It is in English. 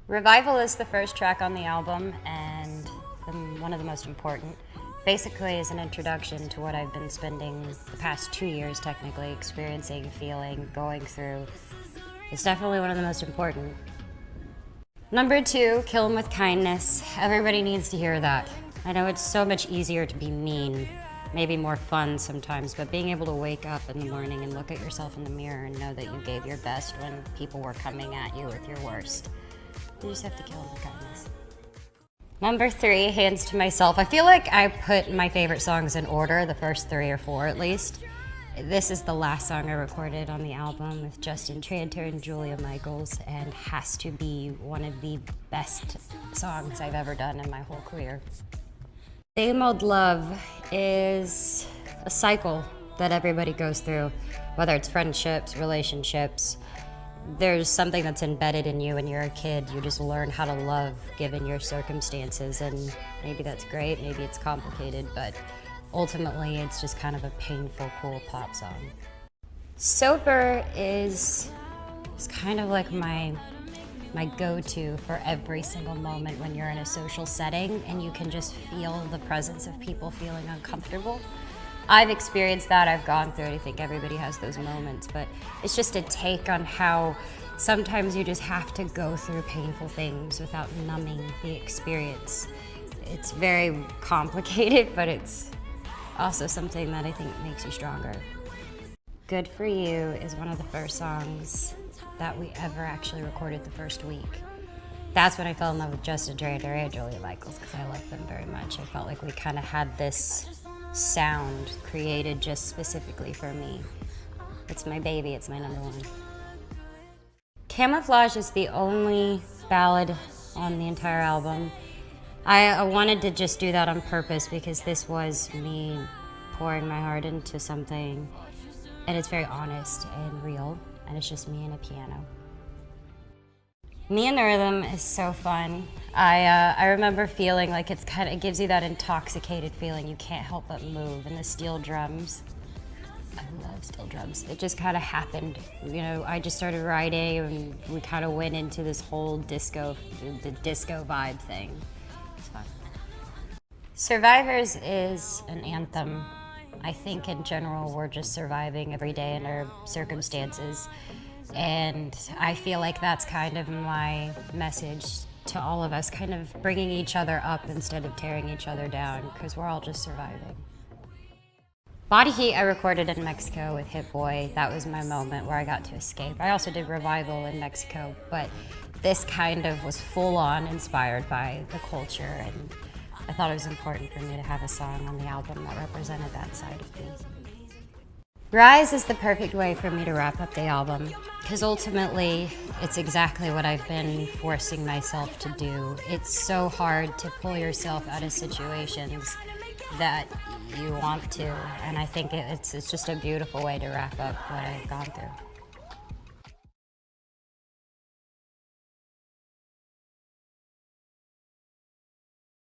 Revival is the first track on the album and one of the most important. Basically is an introduction to what I've been spending the past 2 years technically experiencing, feeling, going through. It's definitely one of the most important. Number 2, Kill 'Em With Kindness. Everybody needs to hear that. I know it's so much easier to be mean, maybe more fun sometimes, but being able to wake up in the morning and look at yourself in the mirror and know that you gave your best when people were coming at you with your worst. You just have to kill them with kindness. Number 3, Hands to Myself. I feel like I put my favorite songs in order, the first 3 or 4 at least. This is the last song I recorded on the album with Justin Tranter and Julia Michaels, and has to be one of the best songs I've ever done in my whole career. Same Old Love is a cycle that everybody goes through, whether it's friendships, relationships. There's something that's embedded in you when you're a kid. You just learn how to love given your circumstances, and maybe that's great, maybe it's complicated, but ultimately it's just kind of a painful, cool pop song. Sober is kind of like my go-to for every single moment when you're in a social setting and you can just feel the presence of people feeling uncomfortable. I've experienced that, I've gone through it, I think everybody has those moments, but it's just a take on how sometimes you just have to go through painful things without numbing the experience. It's very complicated, but it's also something that I think makes you stronger. Good For You is one of the first songs that we ever actually recorded the first week. That's when I fell in love with Justin Tranter and Julia Michaels, because I like them very much. I felt like we kind of had this sound created just specifically for me. It's my baby, it's my number 1. Camouflage is the only ballad on the entire album. I wanted to just do that on purpose because this was me pouring my heart into something, and it's very honest and real, and it's just me and a piano. Me and the Rhythm is so fun. I remember feeling like it gives you that intoxicated feeling. You can't help but move, and the steel drums. I love steel drums. It just kind of happened. You know, I just started writing, and we kind of went into this whole the disco vibe thing. It's fun. Survivors is an anthem. I think in general we're just surviving every day in our circumstances. And I feel like that's kind of my message to all of us, kind of bringing each other up instead of tearing each other down, because we're all just surviving. Body Heat I recorded in Mexico with Hit Boy. That was my moment where I got to escape. I also did Revival in Mexico, but this kind of was full on inspired by the culture, and I thought it was important for me to have a song on the album that represented that side of things. Rise is the perfect way for me to wrap up the album, because ultimately it's exactly what I've been forcing myself to do. It's so hard to pull yourself out of situations that you want to, and I think it's just a beautiful way to wrap up what I've gone through.